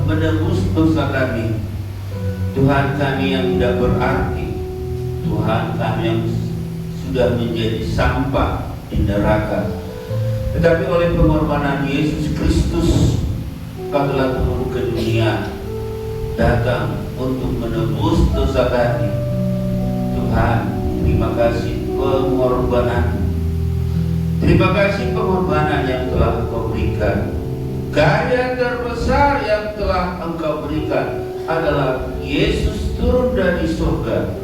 menebus dosa kami. Tuhan kami yang tidak berarti, Tuhan kami yang sudah menjadi sampah di neraka, tetapi oleh pengorbanan Yesus Kristus Kau telah turun ke dunia, datang untuk menebus dosa kami. Tuhan, terima kasih pengorbanan. Terima kasih pengorbanan yang telah Engkau berikan. Karya terbesar yang telah Engkau berikan adalah Yesus turun dari surga,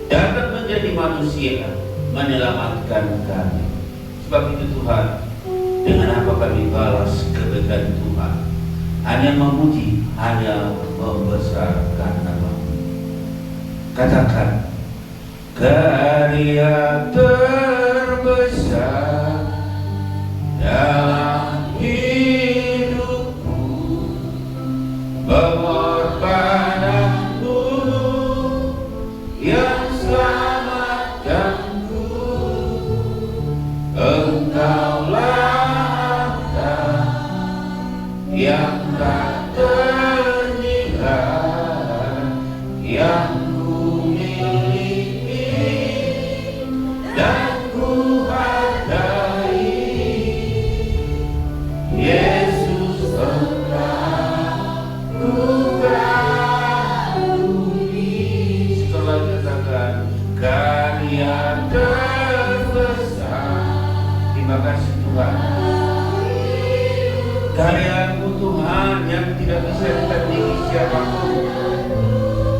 datang menjadi manusia, menyelamatkan kami. Sebab itu Tuhan, dengan apa kami balas kebaikan Tuhan? Hanya memuji, hanya membesarkan nama-Mu. Katakan, karya terbesar dalam hidupku, pengorbananmu yang selamatkanku. Engkaulah harta yang tak ternilai yang ku miliki dan ku hargai. Yesus, Engkau ku kagumi. Setelah katakan karya terbesar. Terima kasih Tuhan. Karya-Mu Tuhan yang tidak bisa ditandingi siapapun.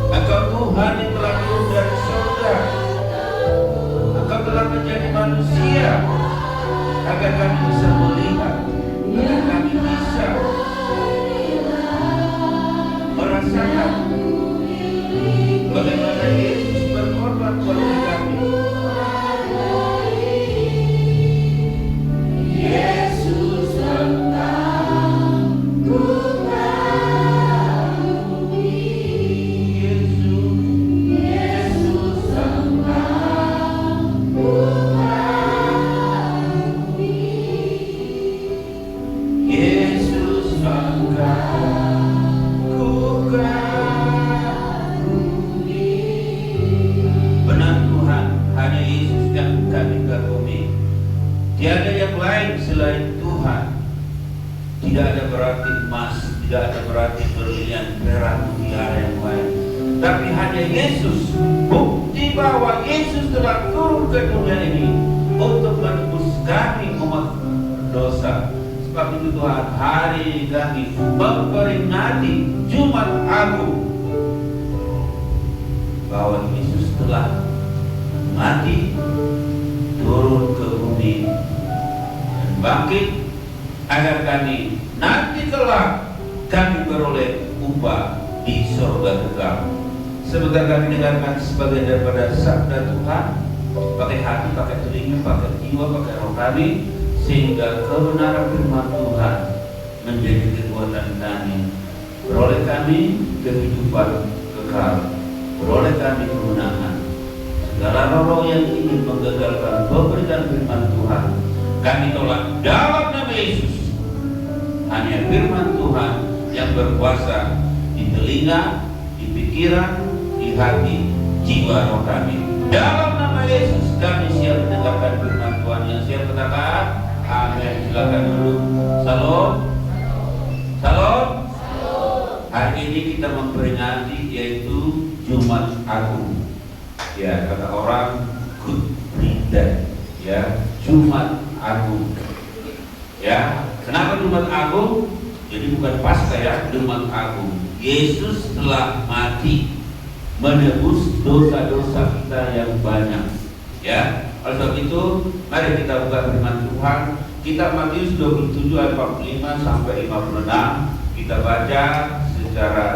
Engkau Tuhan yang telah turun dari surga. Engkau telah menjadi manusia agar kami bisa melihat, agar kami bisa merasakan bagaimana Yesus berkorban buat kami. Yesus, Engkau ku kagumi. Yesus, Engkau ku kagumi. Yesus, Engkau ku kagumi. Benar Tuhan, hanya Yesus yang kami kagumi. Tiada yang lain selain Tuhan. Tidak ada berarti emas, tidak ada berarti berlian, perak, mutiara yang lain. Tapi hanya Yesus. Bukti bahwa Yesus telah turun ke dunia ini untuk menebus kami umat dosa. Sebab itu Tuhan, hari ini kami memperingati Jumat Agung, bahwa Yesus telah mati, turun ke bumi, dan bangkit agar kami nanti kelak kami beroleh upah di surga kekal. Sebentar kami dengarkan sebagian daripada sabda Tuhan, pakai hati, pakai telinga, pakai jiwa, pakai roh kami, sehingga kebenaran firman Tuhan menjadi kekuatan kami, beroleh kami kehidupan kekal, beroleh kami kemenangan. Segala roh yang ingin menggagalkan pemberitaan firman Tuhan, kami tolak dalam nama Yesus. Hanya firman Tuhan yang berkuasa di telinga, di pikiran, di hati, jiwa roh kami. Dalam nama Yesus kami siap mendengarkan firman Tuhan. Yang siap katakan amin. Silakan dulu. Salam. Salam. Hari ini kita memperingati yaitu Jumat Agung. Ya, kata orang Good Friday. Ya, Jumat Agung. Ya, kenapa Jumat Agung? Jadi bukan Paskah ya, Jumat Agung. Yesus telah mati menebus dosa-dosa kita yang banyak. Ya, oleh sebab itu mari kita buka firman Tuhan. Kita Matius 27 ayat 45 sampai 56. Kita baca secara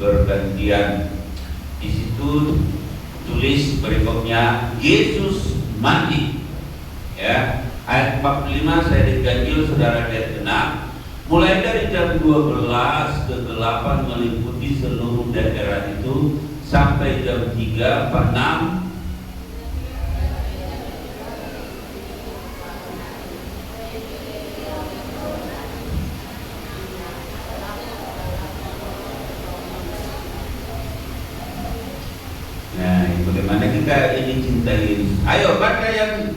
bergantian. Di situ tulis berikutnya Yesus mati. Ya, ayat 45 saya diganjil saudara lihat genap. Mulai dari jam 12 ke 8 meliputi seluruh daerah itu sampai jam 3, 4, 6. Bagaimana kita ini cintai Yesus? Ayo baca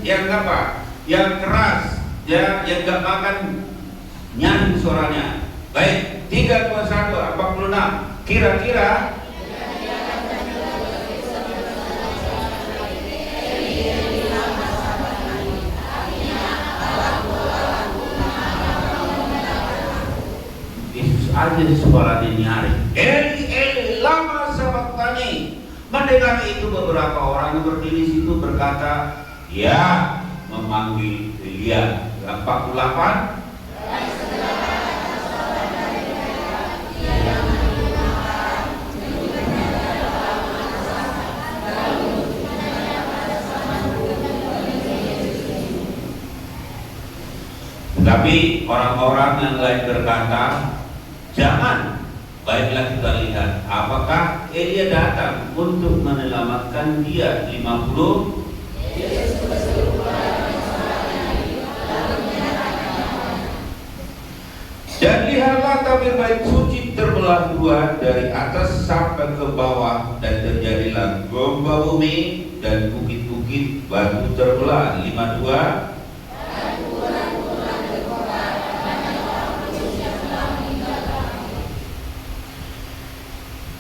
yang apa? Yang keras, ya, yang gak makan nyanyi suaranya. Baik, 3, 2, 1, 46. Kira-kira Yesus aja suaranya nyaring. Eli, Eli, lama sabachthani. Mendengar itu beberapa orang yang berdiri situ berkata, ya, memanggil Elia. 48. Tetapi orang-orang yang lain berkata, jangan. Baiklah kita lihat apakah Elia datang untuk menyelamatkan dia. 50. Dan lihatlah tabir bait suci terbelah dua dari atas sampai ke bawah, dan terjadilah gempa bumi dan bukit-bukit batu terbelah. 52.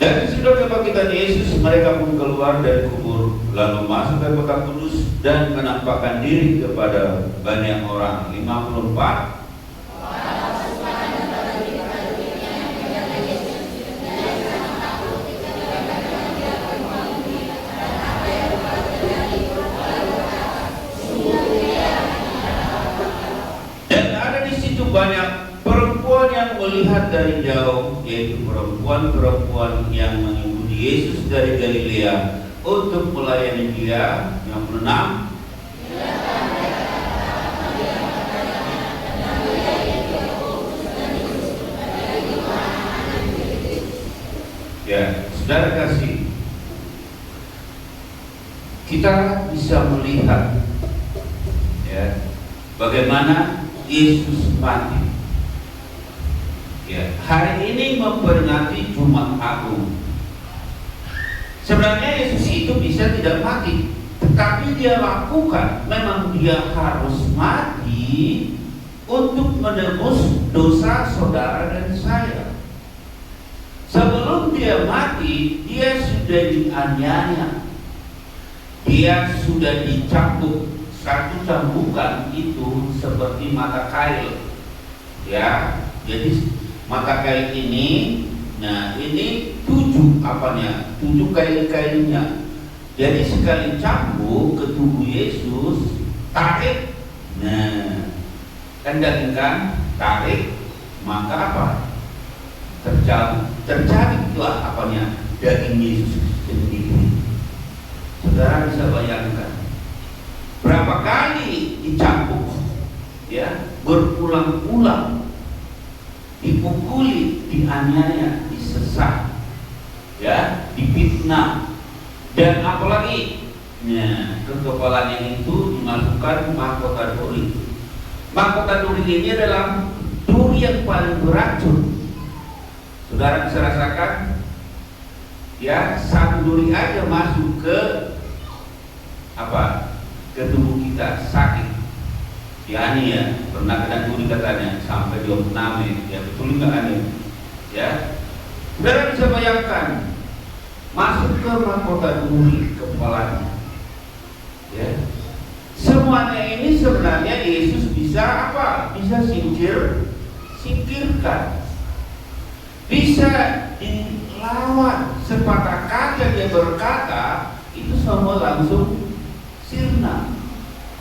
Dan sesudah kebangkitan Yesus, mereka pun keluar dari kubur, lalu masuk ke kota kudus dan menampakkan diri kepada banyak orang. 54. Dan ada di situ banyak perempuan yang melihat dari jauh, yaitu perempuan-perempuan yang mengikuti Yesus dari Galilea untuk melayani dia. 56. Ya, saudara kasih, kita bisa melihat, ya, bagaimana Yesus mati. Ya, hari ini memperingati Jumat Agung. Sebenarnya Yesus itu bisa tidak mati, tetapi dia lakukan. Memang dia harus mati untuk menebus dosa saudara dan saya. Sebelum dia mati, dia sudah dianiaya, dia sudah dicambuk. Satu cambukan itu seperti mata kail, ya. Jadi mata kail ini, nah ini 7 apanya? 7 kail-kailnya. Jadi sekali cambuk ke tubuh Yesus, tarik, nah, kendalikan, tarik, maka apa? Tercabiklah apanya? Daging Yesus sendiri. Saudara bisa bayangkan berapa kali dicambuk, ya, berulang-ulang, dipukuli, dianiaya, disesak, ya, difitnah, dan apalagi, nah, ke kepalanya itu dimasukkan mahkota duri. Mahkota duri ini adalah duri yang paling beracun. Saudara bisa rasakan, ya, satu duri aja masuk ke apa? Ke tubuh kita sakit. Ya ini ya, pernah kena duri katanya sampai 26, ya betul nggak aneh? Ya, saudara bisa bayangkan masuk ke mahkota duri kepalanya. Ya, semuanya ini sebenarnya Yesus bisa apa? Bisa singkirkan, bisa dilawan. Sepatah kata dia berkata, itu semua langsung sirna.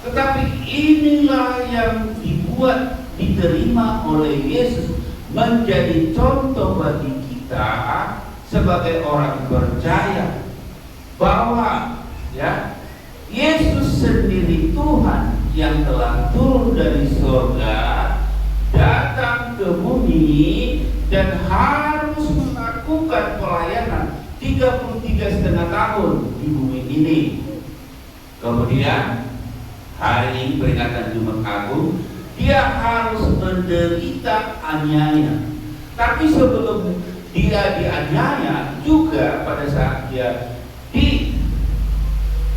Tetapi inilah yang diterima oleh Yesus menjadi contoh bagi kita sebagai orang percaya bahwa, ya, Yesus sendiri Tuhan yang telah turun dari surga, datang ke bumi dan harus melakukan pelayanan 33,5 tahun di bumi ini. Kemudian hari ini peringatan Jumat Agung, dia harus menderita aniaya. Tapi sebelum dia dianiaya juga, pada saat dia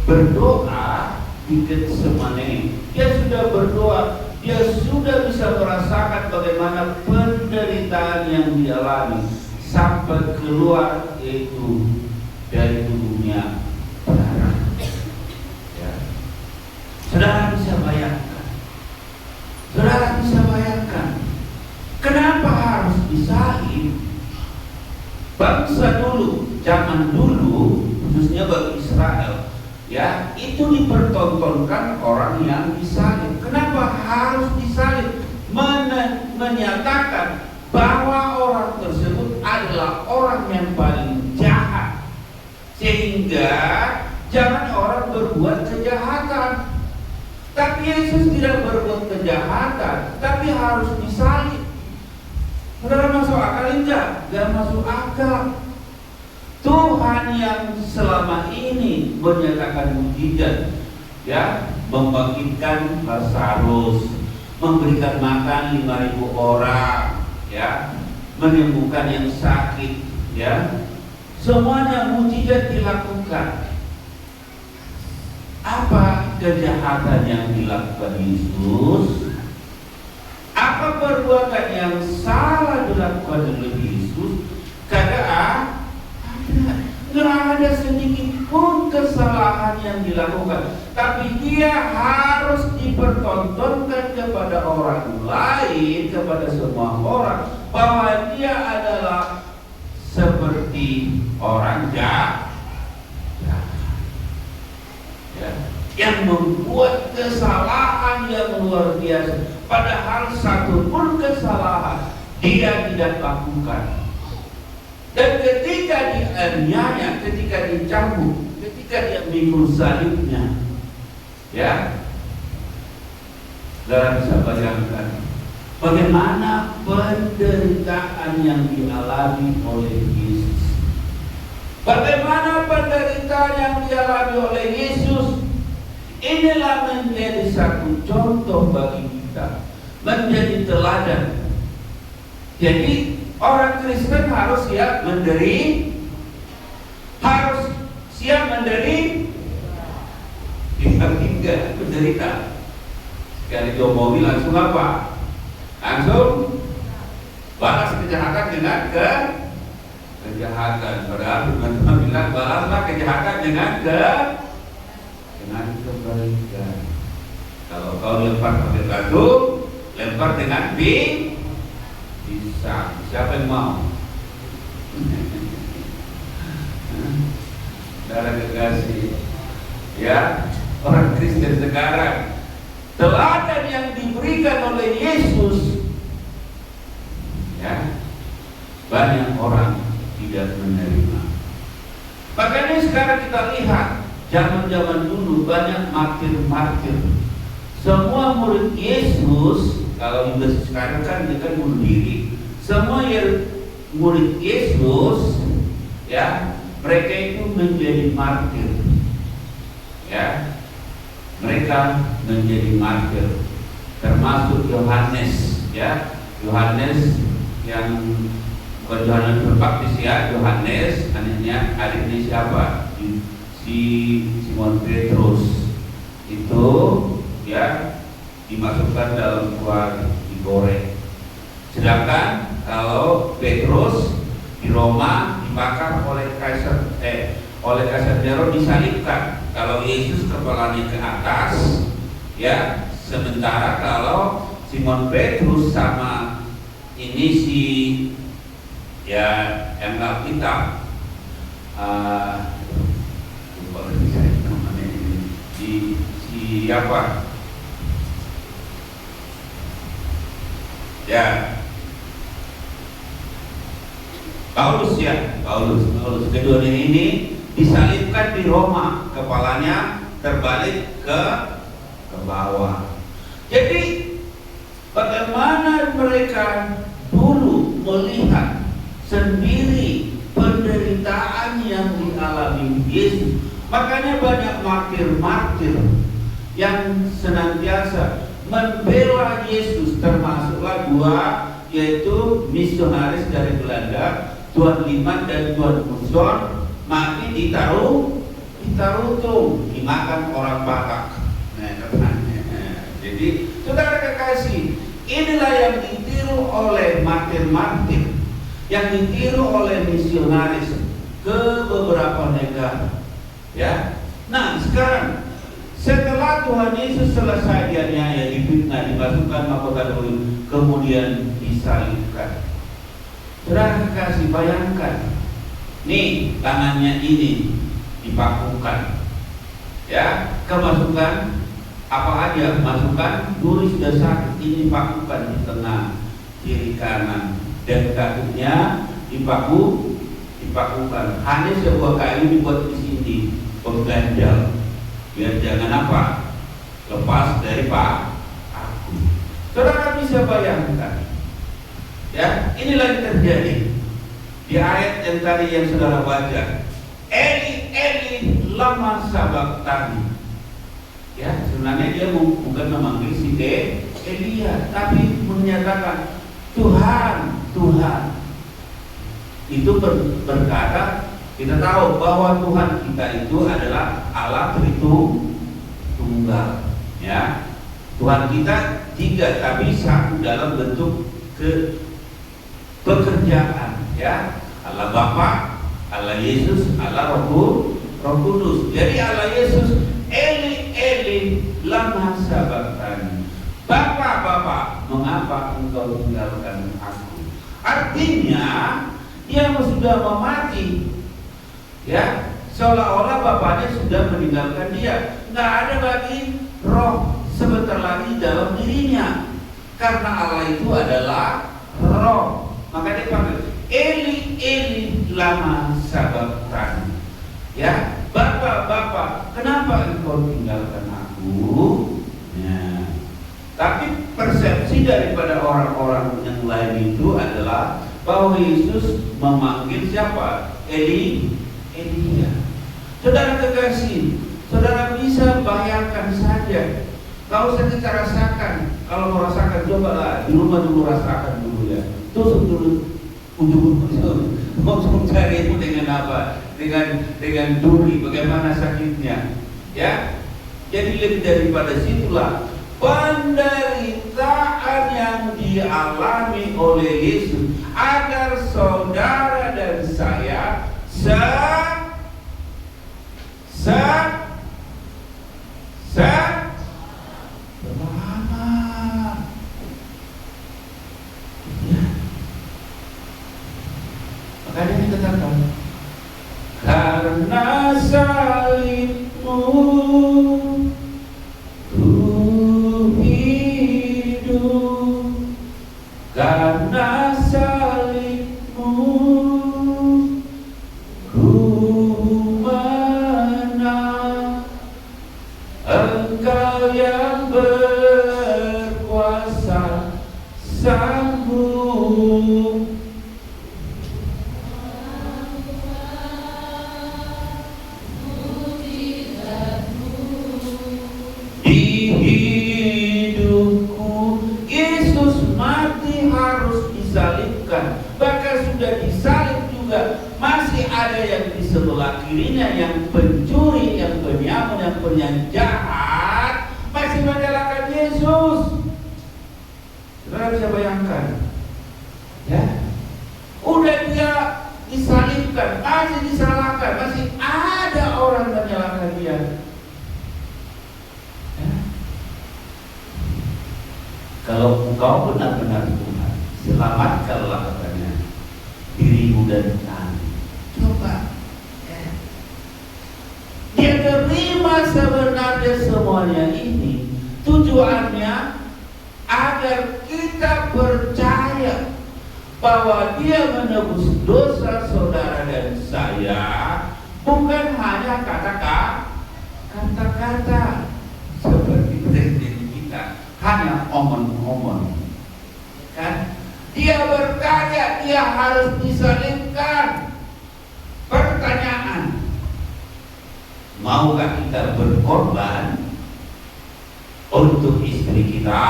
berdoa di Getsemani. Dia sudah berdoa, dia sudah bisa merasakan bagaimana penderitaan yang dialami sampai keluar itu dari tubuhnya darah. Ya. Saudara bisa bayangkan, kenapa harus disalib? Bangsa dulu, zaman dulu, khususnya bagi Israel, ya, itu dipertontonkan orang yang disalib. Kenapa harus disalib? Menyatakan bahwa orang tersebut adalah orang yang paling jahat, sehingga jangan orang berbuat kejahatan. Tapi Yesus tidak berbuat kejahatan, tapi harus disalib. Saudara, masuk akal enggak? Enggak masuk akal. Tuhan yang selama ini menyatakan mujizat, ya, membangkitkan Lazarus, memberikan makan 5.000 orang, ya, menyembuhkan yang sakit, ya, semuanya mujizat dilakukan. Apa kejahatan yang dilakukan Yesus? Apa perbuatan yang salah dilakukan oleh Yesus? Kagak ada sedikit pun kesalahan yang dilakukan. Tapi dia harus dipertontonkan kepada orang lain, kepada semua orang, bahwa dia adalah seperti orang jahat, ya, yang membuat kesalahan yang luar biasa. Padahal satu pun kesalahan dia tidak lakukan. Dan ketika dianiaya, ketika dicambuk, ketika dia memikul salibnya, ya, saudara bisa bayangkan bagaimana penderitaan yang dialami oleh Yesus. Bagaimana penderitaan yang dialami oleh Yesus. Inilah menjadi satu contoh bagi kita, menjadi teladan. Jadi orang Kristen harus siap menderita, menderita. Sekali jomowi langsung apa? Langsung balas kejahatan dengan kejahatan. Padahal teman-teman bilang balaslah kejahatan dengan kebaikan. Kalau kau lempar pakai batu, lempar dengan pisang. Siapa yang mau? Saudara kekasih, ya, orang Kristen sekarang, teladan yang diberikan oleh Yesus, ya, banyak orang tidak menerima. Makanya sekarang kita lihat, zaman-zaman dulu banyak martir-martir. Semua murid Yesus, kalau juga sekarang kan dia kan bunuh diri. Semua murid Yesus, ya, mereka itu menjadi martir, ya, mereka menjadi martir. Termasuk Yohanes, ya, Yohanes yang bukan Yohanes Pembaptis, ya, Yohanes, adiknya siapa? Si Simon Petrus itu, ya, dimasukkan dalam kuali, digoreng. Sedangkan kalau Petrus di Roma dibakar oleh Kaisar Nero, disalibkan. Kalau Yesus kepalanya ke atas, ya, sementara kalau Simon Petrus sama ini si, ya, yang Alkitab, siapa? Ya, Paulus, ya, Paulus. Kedua ini disalibkan di Roma, kepalanya terbalik ke bawah. Jadi bagaimana mereka dulu melihat sendiri penderitaan yang dialami Yesus. Makanya banyak martir-martir yang senantiasa membela Yesus, termasuklah dua, yaitu misionaris dari Belanda, Tuan Liman dan Tuan Muson, mati ditaruh ditarutung, dimakan orang Batak. Nah, katanya. Jadi, saudara kekasih, inilah yang ditiru oleh martir-martir, yang ditiru oleh misionaris ke beberapa negara. Ya. Nah, sekarang setelah Tuhan Yesus selesai dianiaya, difitnah, dimasukkan mahkota duri, kemudian disalibkan. Saudara kasih bayangkan, nih tangannya ini dipakukan, ya, kemasukan apa aja, masukkan duri sudah sakit, ini dipakukan di tengah kiri kanan, dan kakinya dipakukan. Hanya sebuah kayu dibuat di sini, pengganjal, biar jangan apa, lepas dari aku. Saudara bisa bayangkan, ya, inilah yang terjadi di ayat yang tadi yang saudara baca. Eli, Eli, lama sabachthani. Ya, sebenarnya dia bukan memanggil si Elia, tapi menyatakan Tuhan, Tuhan. Itu berkata, kita tahu bahwa Tuhan kita itu adalah Allah Tritunggal. Ya, Tuhan kita tiga tapi satu dalam bentuk pekerjaan. Ya, Allah Bapa, Allah Yesus, Allah Roh Kudus. Jadi Allah Yesus, Eli, Eli, lama sabachthani. Bapa, mengapa engkau tinggalkan aku? Artinya dia sudah mau mati, ya, seolah-olah bapaknya sudah meninggalkan dia. Nggak ada lagi roh sebentar lagi dalam dirinya, karena Allah itu adalah roh. Maka dia panggil Eli, Eli, lama sabachthani. Ya, Bapa, kenapa engkau tinggalkan aku? Ya. Tapi persepsi daripada orang-orang yang lain itu adalah bahwa Yesus memanggil siapa? Elia. Saudara kekasih, saudara bisa bayangkan saja. Kalau saya kita rasakan, kalau mau rasakan, cobalah di rumah dulu, rasakan dulu ya. Tusuk dulu ujung-ujung. Mau cari itu dengan apa? Dengan duri, bagaimana sakitnya? Ya. Jadi lebih daripada situlah penderitaan yang dialami oleh Yesus agar saudara dan saya selamat. Ya. Makanya dikatakan, karena salibmu karena salibmu ku menang, engkau yang berkuasa sanggup di hidupku. Yesus mati harus disalibkan, bahkan sudah disalib juga masih ada yang di sebelah kirinya yang pencuri, yang penyamun, yang penjahat masih menyalahkan Yesus. Saudara bisa bayangkan, ya, udah dia disalibkan masih disalahkan, masih ada orang menyalahkan dia. Kalau engkau benar-benar Tuhan, selamatkanlah katanya dirimu dan kami. Coba, ya. Dia terima sebenarnya semuanya ini tujuannya agar kita percaya bahwa dia menebus dosa saudara dan saya, bukan hanya kata-kata seperti presiden kita, hanya omong-omong, kan? Dia berkarya, dia harus disalibkan. Pertanyaan, maukah kita berkorban untuk istri kita?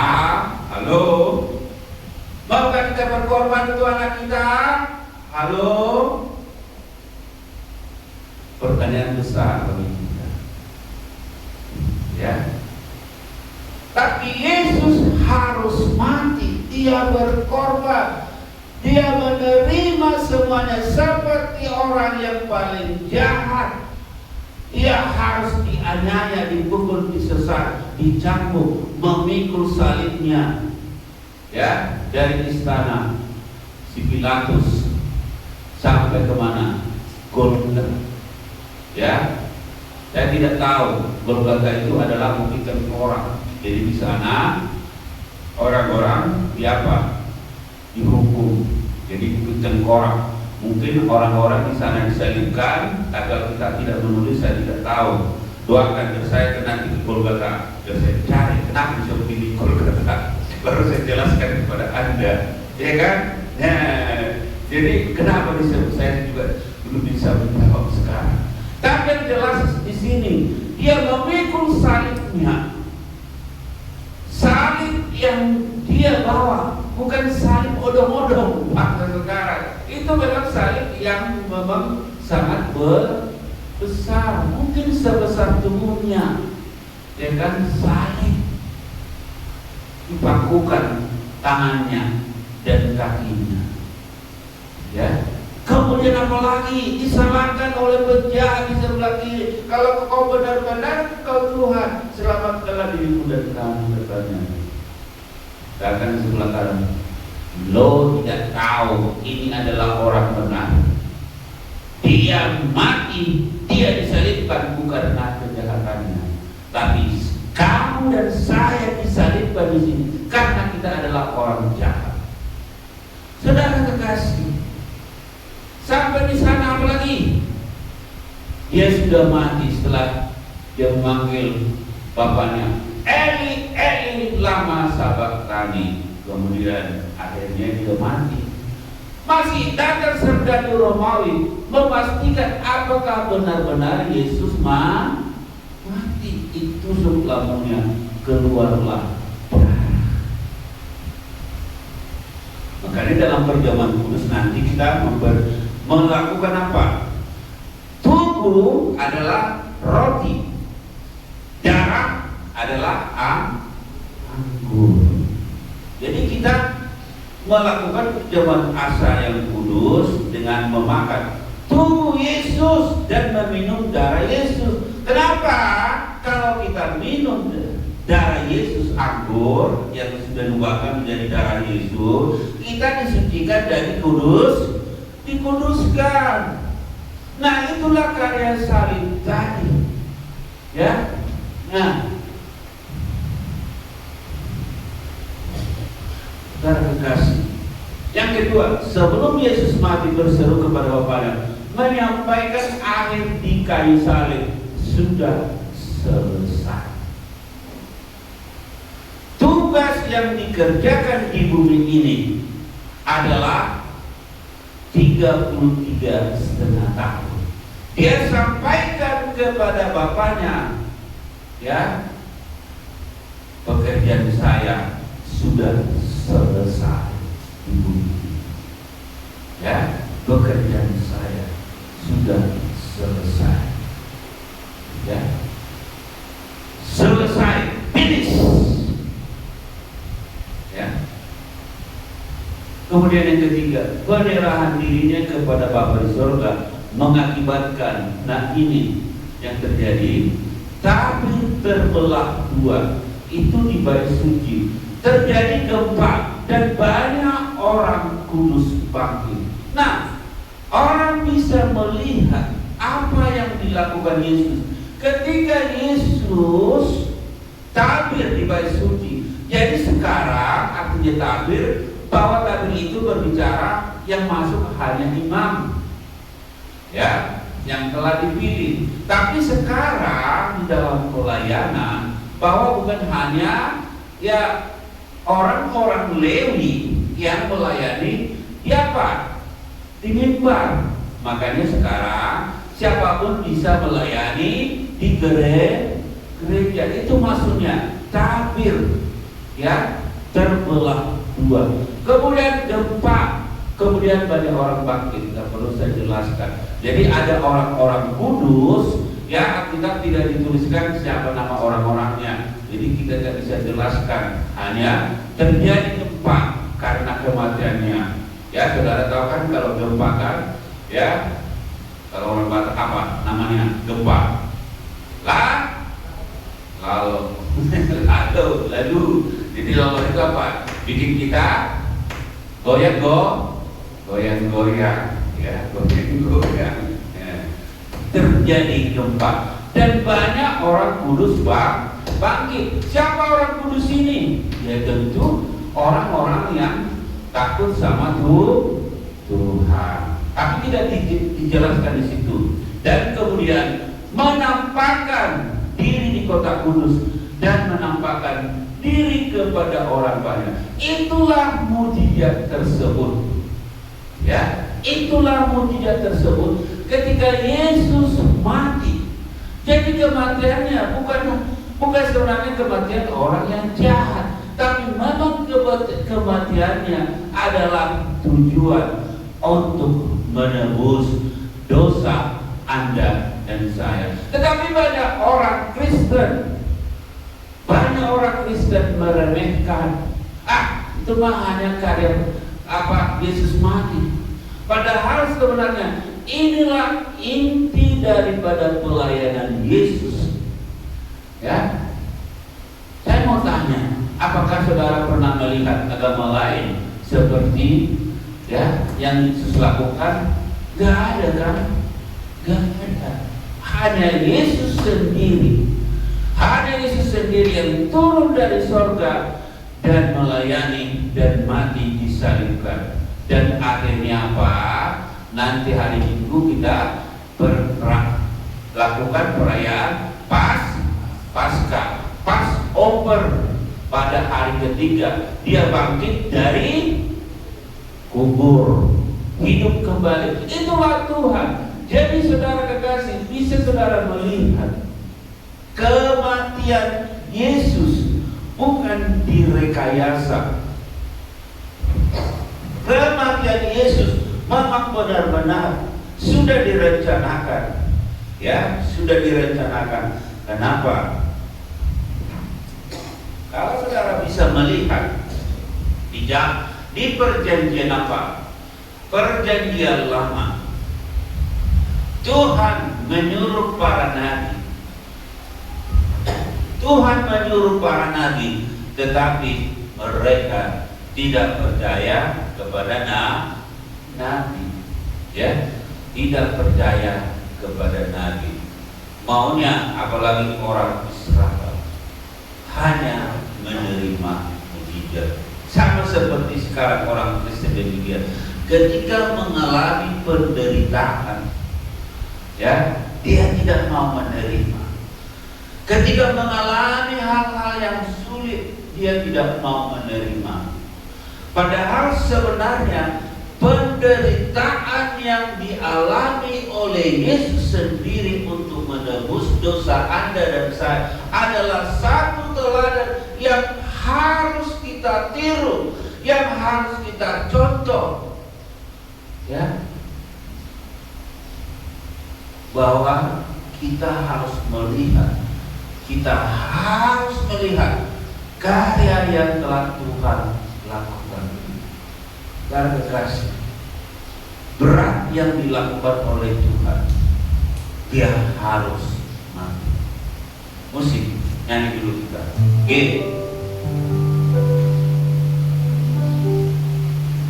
Halo? Maukah kita berkorban untuk anak kita? Halo? pertanyaan besar bagi kita. Ya. Tapi Yesus harus mati, dia berkorban, dia menerima semuanya seperti orang yang paling jahat. Dia harus dianiaya, dipukul, disesat, dicambuk, memikul salibnya. Ya, dari istana si Pilatus sampai kemana? Golgota. Ya, saya tidak tahu Golgota itu adalah bukit tengkorak. Jadi di sana orang-orang dihukum. Jadi bukit tengkorak. Mungkin orang-orang di sana disalibkan, tapi kalau kita tidak menulis saya tidak tahu. Doakan saya kena di Golgota. Dan saya cari kenapa bisa pilih Golgota. Baru saya jelaskan kepada Anda, ya kan? Nah, jadi kenapa disebut, saya juga belum bisa menjawab sekarang. Tapi yang jelas di sini dia memikul salibnya. Salib yang dia bawa bukan salib odong-odong pada sekarang. Itu memang salib yang memang sangat besar, mungkin sebesar tubuhnya. Ya kan, salib dipakukan tangannya dan kakinya. Ya. Kemudian apalagi disalahkan oleh penjahat di sebelah kiri. Kalau kau benar-benar kau Tuhan, selamatkanlah dirimu dan kami, katanya. Bahkan di sebelah kanan, lo tidak tahu ini adalah orang benar. Dia mati, dia disalibkan bukan karena kejahatannya, tapi kamu dan saya disalibkan di sini karena kita adalah orang jahat. Saudara kekasih, sampai di sana apa lagi? Dia sudah mati setelah dia memanggil bapaknya, Eli, Eli, lama sabachthani. Kemudian akhirnya dia mati. Masih datang serdadu Romawi memastikan apakah benar-benar Yesus mati. Itu sebelumnya keluarlah darah. Makanya dalam perjamuan kudus nanti kita melakukan apa? Tubuh adalah roti, darah adalah anggur. Jadi kita melakukan perjamuan asa yang kudus dengan memakan tubuh Yesus dan meminum darah Yesus. Kenapa? Kalau kita minum darah Yesus, anggur yang sudah diubahkan menjadi darah Yesus, kita disucikan dari dikuduskan. Nah, itulah karya salib tadi. Ya. Nah, saudara kekasih, yang kedua, sebelum Yesus mati berseru kepada Bapaknya, menyampaikan akhir di kayu salib, sudah selesai. Tugas yang dikerjakan di bumi ini adalah 33,5 tahun. Dia sampaikan kepada Bapaknya, ya, pekerjaan saya sudah selesai di bumi. Ya, pekerjaan saya sudah selesai. Ya, selesai, finish. Ya. Kemudian yang ketiga, penyerahan dirinya kepada Bapa di surga mengakibatkan, nah ini yang terjadi, tabir terbelah dua. Itu di bait suci terjadi gempa dan banyak orang kudus bangkit. Nah, orang bisa melihat apa yang dilakukan Yesus ketika Yesus tabir di bait suci. Jadi sekarang artinya tabir, bahwa tabir itu berbicara yang masuk hanya imam, ya, yang telah dipilih. Tapi sekarang di dalam pelayanan, bahwa bukan hanya ya orang-orang Lewi yang melayani di apa? Di mimbar. Makanya sekarang siapapun bisa melayani di gereja. Itu maksudnya tabir, ya, terbelah dua. Kemudian gempa Kemudian banyak orang bangkit, tidak perlu saya jelaskan. Jadi ada orang-orang kudus, ya Alkitab tidak dituliskan siapa nama orang-orangnya. Jadi kita tidak bisa jelaskan. Hanya terjadi gempa karena kematiannya. Ya saudara tahu kan kalau gempa kan, ya kalau orang Batak apa namanya gempa. Lalu. Jadi lalu itu apa? Bikin kita goyang-goyang, ya goyang-goyang. Ya. Terjadi gempa dan banyak orang kudus bangkit. Siapa orang kudus ini? Ya tentu orang-orang yang takut sama Tuhan. Tapi tidak dijelaskan di situ. Dan kemudian menampakkan diri di kota kudus dan menampakkan diri kepada orang banyak. Itulah mukjizat tersebut. Ya, itulah mukjizat tersebut ketika Yesus mati. Jadi kematiannya bukan sebenarnya kematian orang yang jahat, tapi memang kematiannya adalah tujuan untuk menebus dosa Anda dan saya. Tetapi banyak orang Kristen meremehkan. Itu mah hanya karya Yesus mati. Padahal sebenarnya inilah inti daripada pelayanan Yesus. Ya, saya mau tanya, apakah saudara pernah melihat agama lain seperti yang Yesus lakukan? Gak ada kan? Gak ada. Hanya Yesus sendiri. Hanya Yesus sendiri yang turun dari sorga dan melayani dan mati disalibkan. Dan akhirnya apa? Nanti hari Minggu kita lakukan perayaan Paskah, Passover. Pada hari ketiga dia bangkit dari kubur, hidup kembali. Itulah Tuhan. Jadi saudara kekasih, bisa saudara melihat kematian Yesus bukan direkayasa. Kematian Yesus memang benar-benar sudah direncanakan. Ya, sudah direncanakan. Kenapa? Kalau saudara bisa melihat di perjanjian apa? Perjanjian lama, Tuhan menyuruh para nabi, tetapi mereka tidak percaya kepada nabi. Ya, tidak percaya kepada nabi. Maunya apalagi orang Israel hanya menerima mukjizat. Sama seperti sekarang orang Kristen demikian. Ketika mengalami penderitaan, ya, dia tidak mau menerima. Ketika mengalami hal-hal yang sulit, dia tidak mau menerima. Padahal sebenarnya penderitaan yang dialami oleh Yesus sendiri untuk menebus dosa Anda dan saya adalah satu teladan yang harus kita tiru, yang harus kita contoh, ya, bahwa kita harus melihat karya yang telah Tuhan lakukan. Karena kasih berat yang dilakukan oleh Tuhan, dia harus mati. Musik, nyanyi dulu kita.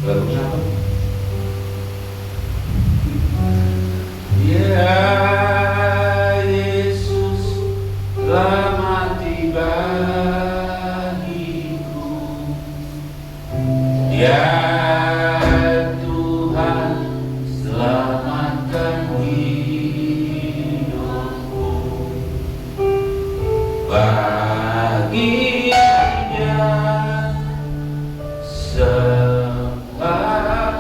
Lagunya apa? Ya Yesus telah mati bagiku. Ya Tuhan selamatkan hidupku. Baginya sembah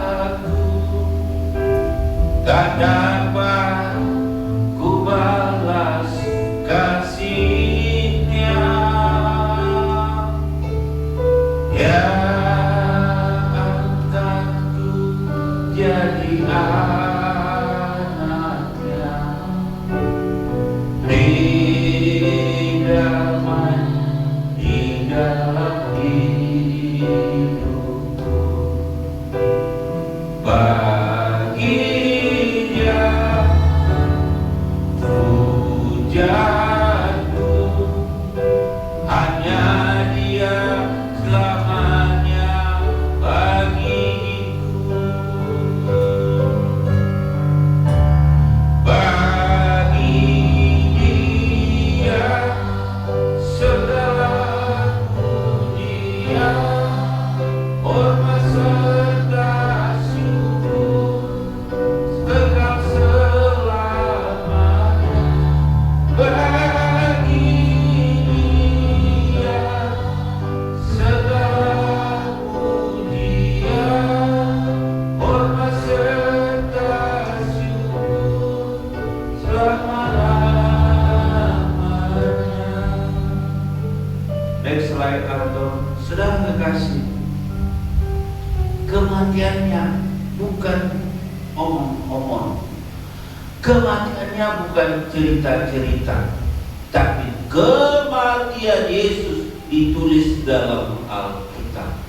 selama-lamanya. Next slide, saudara kekasih, kematiannya bukan omong-omong, kematiannya bukan cerita-cerita, tapi kematian Yesus ditulis dalam Alkitab.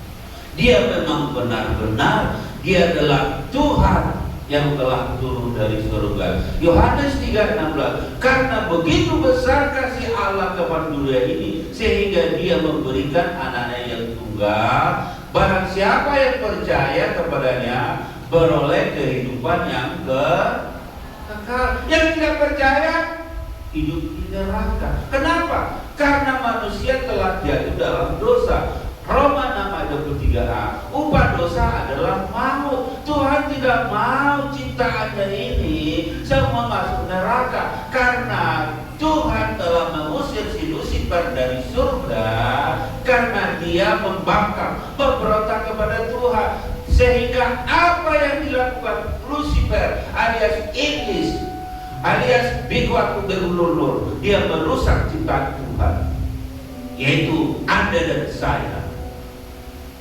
Dia memang benar-benar, dia adalah Tuhan yang telah turun dari surga. Yohanes 3:16, karena begitu besar kasih Allah kepada dunia ini, sehingga dia memberikan anaknya yang tunggal, barang siapa yang percaya kepadanya beroleh kehidupan yang kekal. Yang tidak percaya hidup di neraka. Kenapa? Karena manusia telah jatuh dalam dosa. Roma 6:23a, upah dosa adalah maut. Tuhan tidak mau ciptaannya ini semua masuk neraka, karena Tuhan telah mengusir si Lucifer dari surga karena dia membangkang, memberontak kepada Tuhan. Sehingga apa yang dilakukan Lucifer alias iblis alias bikwaku berulur, dia merusak ciptaan Tuhan, yaitu Anda dan saya.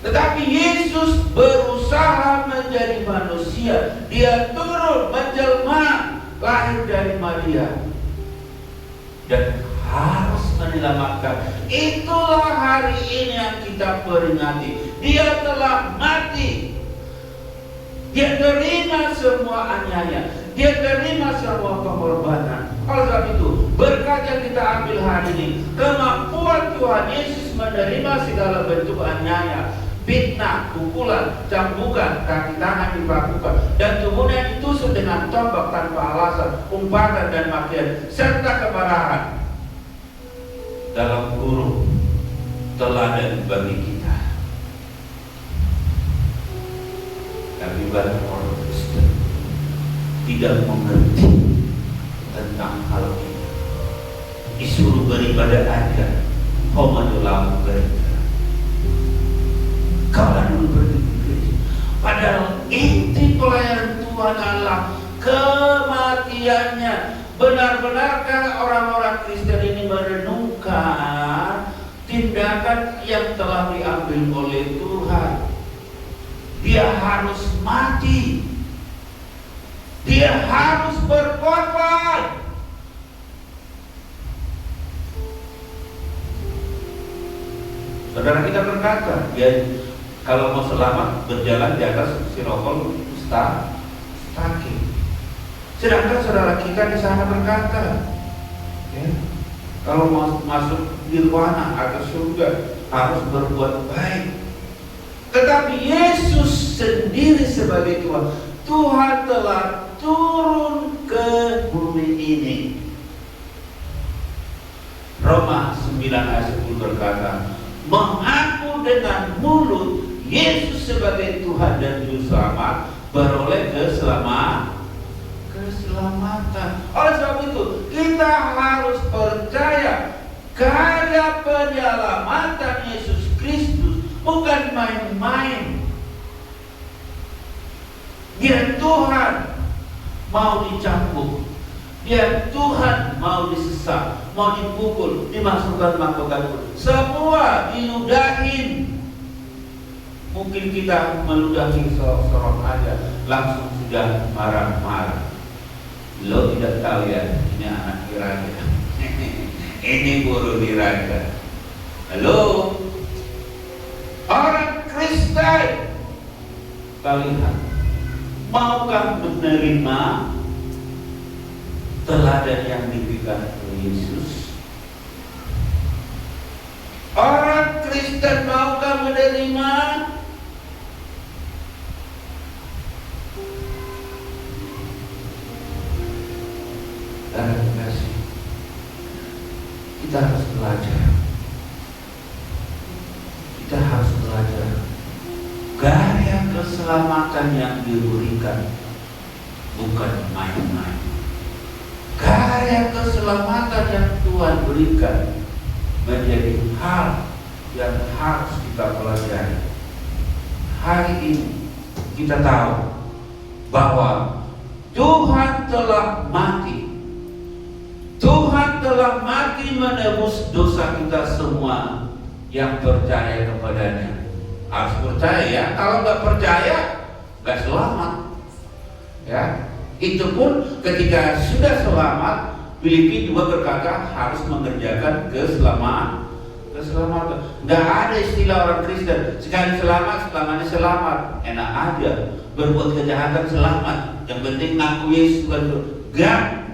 Tetapi Yesus berusaha menjadi manusia. Dia turun menjelma, lahir dari Maria, dan harus menyelamatkan. Itulah hari ini yang kita peringati. Dia telah mati. Dia terima semua aniaya. Dia terima semua pengorbanan. Oleh sebab itu, berkat yang kita ambil hari ini, kemampuan Tuhan Yesus menerima segala bentuk aniaya, fitnah, pukulan, cambukan, kaki tangan dipakukan, dan tubuhnya ditusuk dengan tombak tanpa alasan, umpatan dan makian, serta kemarahan. Dalam kurung teladan bagi kita. Tapi banyak orang Kristen tidak mengerti tentang hal ini. Disuruh beribadah aja, homadolam beribadah. Kalau dulu berpikir, padahal inti pelayanan Tuhan Allah kematiannya. Benar-benarkah orang-orang Kristen ini merenungkan tindakan yang telah diambil oleh Tuhan? Dia harus mati, dia harus berkorban. Saudara kita berkata, dia kalau mau selamat berjalan di atas sirokol mustaqim. Sedangkan saudara kita di sana berkata, ya, kalau mau masuk nirwana atau surga harus berbuat baik. Tetapi Yesus sendiri sebagai Tuhan, Tuhan telah turun ke bumi ini. Roma 9:10 berkata, mengaku dengan mulut Yesus sebagai Tuhan dan Juru Selamat beroleh keselamatan. Oleh sebab itu kita harus percaya karya penyelamatan Yesus Kristus bukan main-main. Dia Tuhan mau dicambuk, dia Tuhan mau disesak, mau dipukul, dimasukkan mahkota, semua diludahin. Mungkin kita meludahi sorot aja, langsung sudah marah-marah. Lo tidak tahu ya, ini anak diraja, ini guru diraja. Halo, orang Kristen, kalian maukah menerima teladan yang diberikan oleh Yesus? Orang Kristen maukah menerima? Dan kasih, kita harus belajar. Kita harus belajar gaya keselamatan yang diberikan bukan main-main. Gaya keselamatan yang Tuhan berikan menjadi hal yang harus kita pelajari. Hari ini kita tahu bahwa Tuhan telah mati telah mati menebus dosa kita semua yang percaya kepadanya. Harus percaya ya. Kalau nggak percaya, nggak selamat. Ya, itu pun ketika sudah selamat, Filipi 2 berkata harus mengerjakan keselamatan. Nggak ada istilah orang Kristen sekali selamat selamanya selamat. Enak aja berbuat kejahatan selamat. Yang penting ngaku Yesus Tuhan. Gak,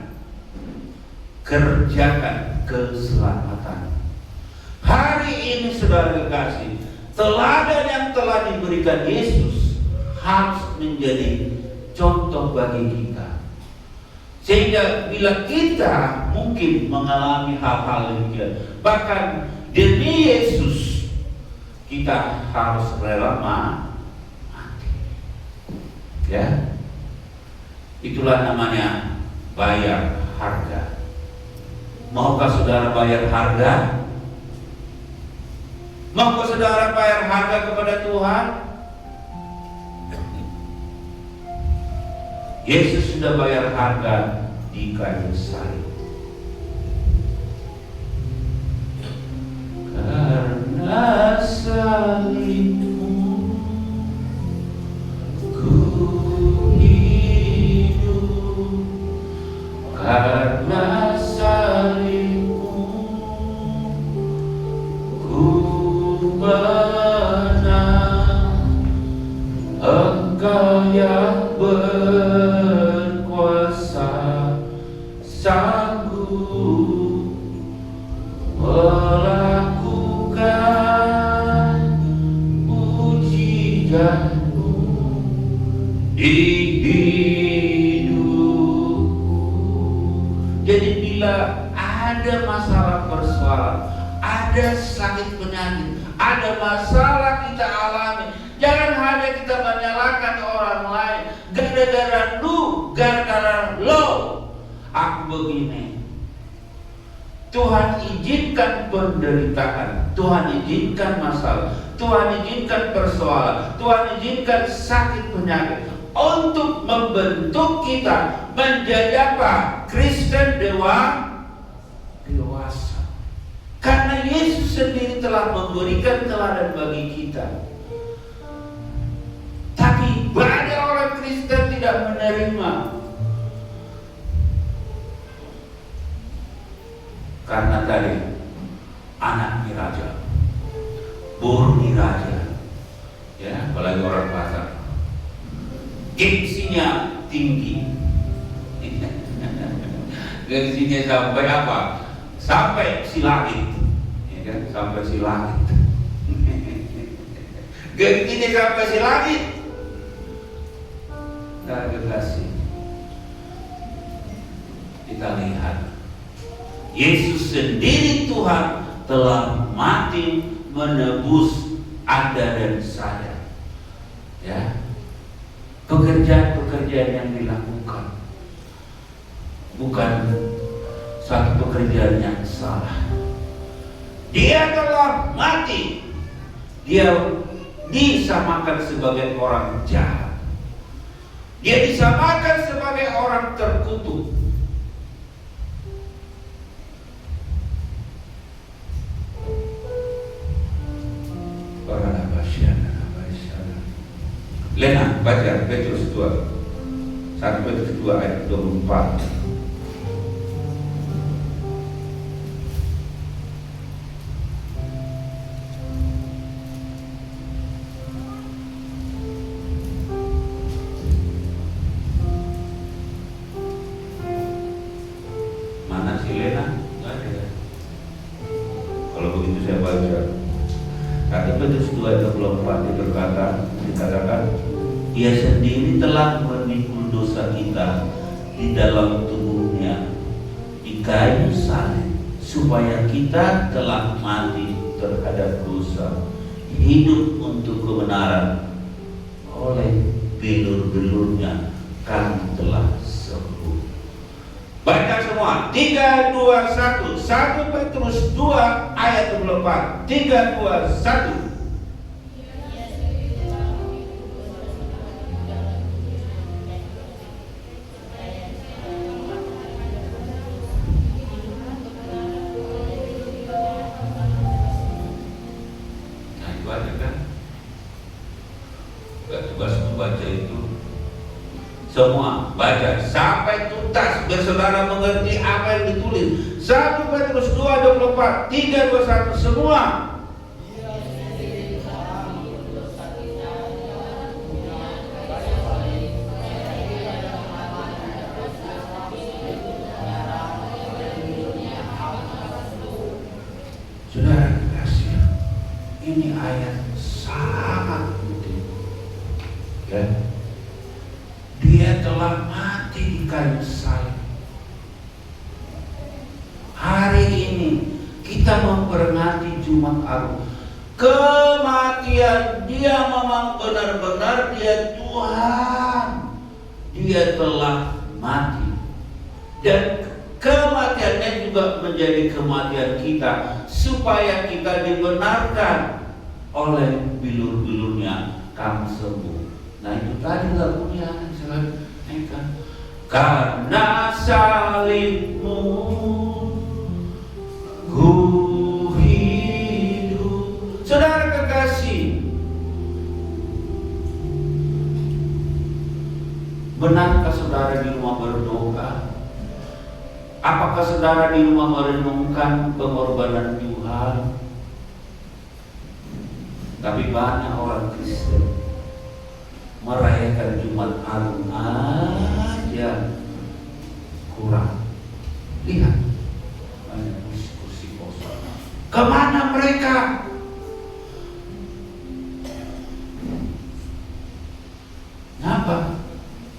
kerjakan keselamatan. Hari ini saudara kekasih, teladan yang telah diberikan Yesus harus menjadi contoh bagi kita. Sehingga bila kita mungkin mengalami hal-hal demikian, bahkan demi Yesus kita harus rela mati. Ya, itulah namanya bayar harga. Maukah saudara bayar harga? Maukah saudara bayar harga kepada Tuhan? Yesus sudah bayar harga di kayu salib. Karena salibmu ku hidup, karena salibmu ku menang. Engkau yang berkuasa, sanggup melakukan mujizat-Mu di hidupku. Jadi bila ada masalah persoalan, ada sakit penyakit, ada masalah kita alami, jangan hanya kita menyalahkan orang lain. Gara-gara lu, gara-gara lo, aku begini. Tuhan izinkan penderitaan, Tuhan izinkan masalah, Tuhan izinkan persoalan, Tuhan izinkan sakit penyakit untuk membentuk kita menjadi apa? Kristen dewasa. Karena Yesus sendiri telah memberikan teladan bagi kita. Tapi banyak orang Kristen tidak menerima. Karena tadi anaknya raja, burungnya raja, ya, apalagi orang Batak, gengsinya tinggi, gengsinya sampai apa? Sampai si langit, ya kan? Sampai si langit, gengsinya sampai si langit. Dan kekasih, kita lihat. Yesus sendiri Tuhan telah mati menebus Anda dan saya. Ya, pekerjaan-pekerjaan yang dilakukan bukan suatu pekerjaan yang salah. Dia telah mati. Dia disamakan sebagai orang jahat. Dia disamakan sebagai orang terkutuk. Lena, baca Petrus 2, 1 Petrus 2 ayat 24. Mana si Lena? Nggak ada. Kalau begitu saya baca 1 Petrus 2 ayat 24 dikatakan, Ia sendiri telah memikul dosa kita di dalam tubuhnya di kayu salib, supaya kita telah mati terhadap dosa, hidup untuk kebenaran. Oleh belur-belurnya kami telah sembuh. Baca semua. 3, 2, 1. 1 Petrus 2 ayat 24. 3, 2, 1. Semua baca sampai tuntas biar saudara mengerti apa yang ditulis. 1 Petrus 2:24, 3:21 semua. Saudara kasih, ini ayat sangat penting. Ya. Dia telah mati di kayu salib. Hari ini kita memperingati Jumat Agung. Kematian dia memang benar-benar dia Tuhan. Dia telah mati. Dan kematiannya juga menjadi kematian kita, supaya kita dibenarkan oleh bilur-bilurnya kamu sembuh. Nah itu tadi lagunya saya nyanyikan. Karena salibmu ku hidup. Saudara kekasih, benarkah saudara di rumah berdoa? Apakah saudara di rumah merenungkan pengorbanan Tuhan? Tapi banyak orang Kristen merayakan Jumat Agung aja kurang. Lihat banyak kursi kosong. Kemana mereka? Kenapa?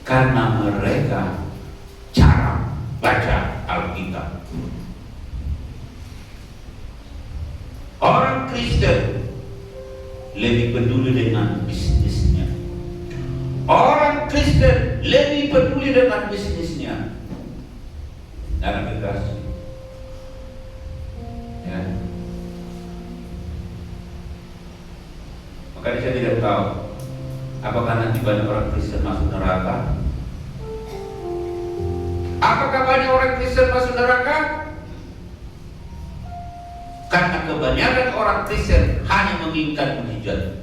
Karena mereka cara baca Alkitab. Orang Kristen lebih peduli dengan bisnisnya. Orang Kristen lebih peduli dengan bisnisnya. Dan kekasih, ya. Makanya saya tidak tahu apakah nanti banyak orang Kristen masuk neraka. Apakah banyak orang Kristen masuk neraka? Karena kebanyakan orang Kristen hanya menginginkan mujizat.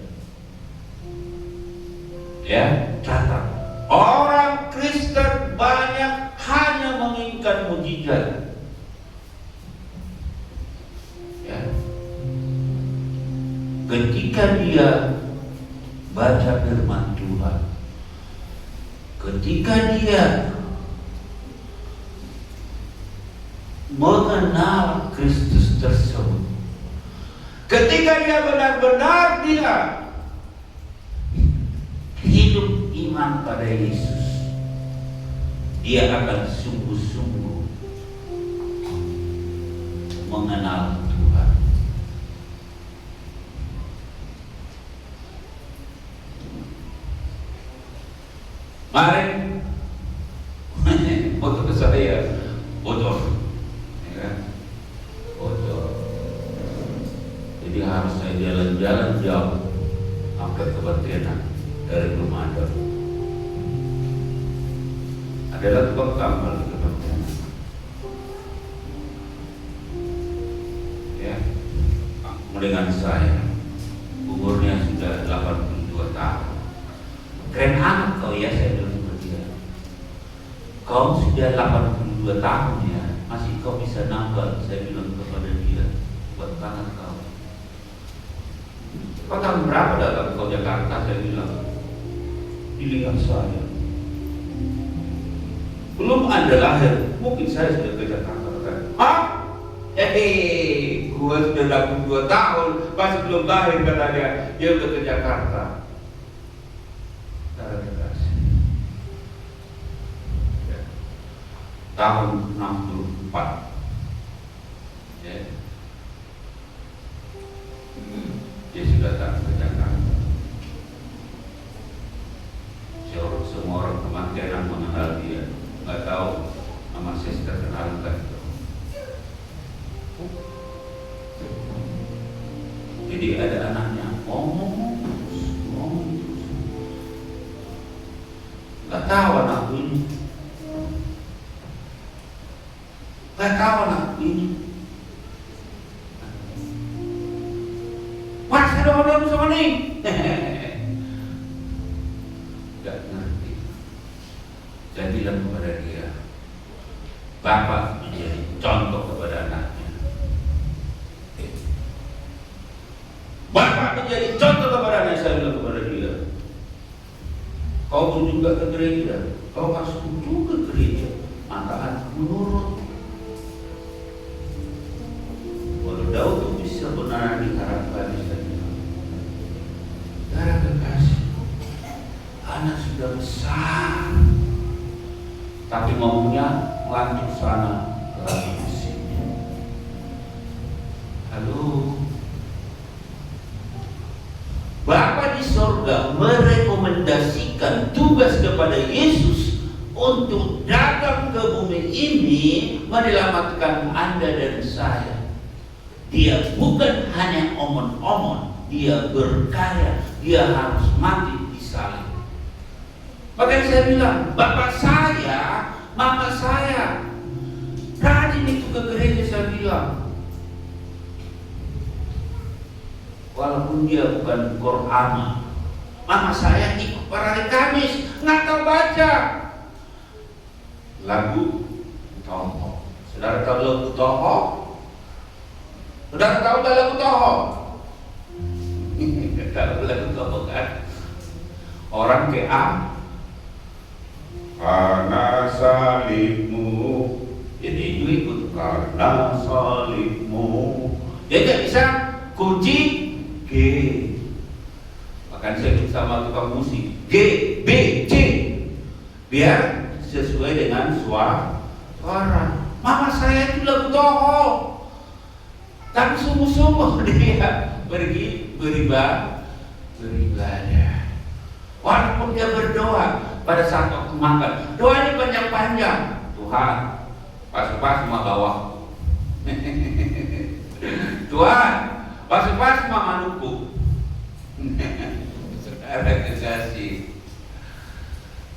Ya, catat. Orang Kristen banyak hanya menginginkan mujizat. Ya. Ketika dia baca firman Tuhan, ketika dia mengenal Kristus tersebut, ketika dia benar-benar dia hidup iman pada Yesus, dia akan sungguh-sungguh mengenal Tuhan. Mari foto saya bocor, ya kan? Bocor. Jadi harus saya jalan-jalan jauh sampai ke Pontianak dari rumah ada. Adalah tukang tambal di Pontianak. Ya, dengan saya umurnya sudah 82 tahun. Keren amat kau ya, saya bilang sama dia. Kau sudah 82 tahun ya, masih kau bisa nambal, saya bilang kepada dia, buat tangan kau. Kau tahun berapa datang kau Jakarta? Saya bilang, dilihat saya. Belum ada lahir, mungkin saya sudah ke Jakarta kan? Hah? Gua sudah 82 tahun, masih belum lahir kata dia udah ke Jakarta. Tahun 64 ya. Dia sudah datang ke Jakarta. Semua orang kematian mengenal dia. Nggak tahu nama saya sudah kenal kan. Jadi ada anaknya ngomong terus. Nggak tahu anakku ini. Nggak tahu anakku ini. Mas ada orang sama nih. Nggak ngerti. Bapak menjadi contoh kepada anaknya. Bapak menjadi contoh kepada anak. Saya bilang kepada dia, kau pun juga ke gereja, kau harus kunjung ke gereja, maka anak menurut. Walau Daud itu bisa benar diharapkan, saya bilang, darah kekasih, anak sudah besar, tapi maunya lanjut sana lagi di sini. Halo, Bapa di sorga merekomendasikan tugas kepada Yesus untuk datang ke bumi ini menyelamatkan Anda dan saya. Dia bukan hanya omong-omong, dia berkarya, dia harus mati di salib. Makanya saya bilang, bapak saya, mama saya rajin itu ke gereja. Saya bilang, walaupun dia bukan Qur'an, mama saya ikut pada hari Kamis, nggak tahu baca lagu Toho. Saudara tahu lagu Toho? Saudara tahu lagu Toho? Tahu lagu Toho kan? Orang KA, karena salibmu, jadi itu ikut karena salibmu. Dia tidak bisa kunci G. Bahkan saya ikut sama tukang musik G, B, C, biar sesuai dengan suara. Mama saya itu lagu Toho, tapi sungguh-sungguh dia pergi beribadah. Walaupun dia berdoa pada saat waktu makan, doanya panjang-panjang. Tuhan, pas-pas sama bawahku. Tuhan, pas-pas sama manuku. Saudara kekasih,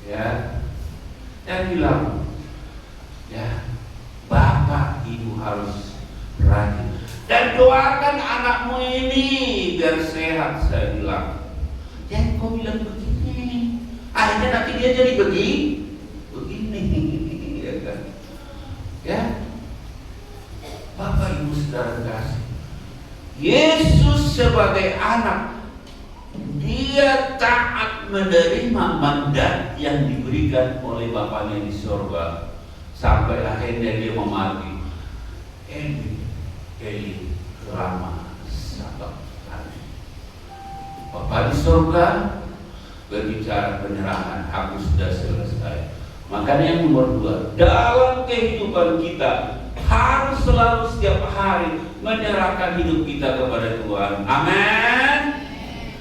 ya, saya bilang, ya, bapak ibu harus rajin dan doakan anakmu ini biar sehat. Saya bilang, jangan kau bilang begini, akhirnya nanti dia jadi begini, ya kan? Ya, bapak ibu saudara kasih, Yesus sebagai anak, dia taat menerima mandat yang diberikan oleh Bapaknya di surga sampai akhirnya dia memati. Eli lama sabakthani. Bapa di surga berbicara penyerahan, aku sudah selesai. Makanya yang nomor 2, dalam kehidupan kita harus selalu setiap hari menyerahkan hidup kita kepada Tuhan. Amin.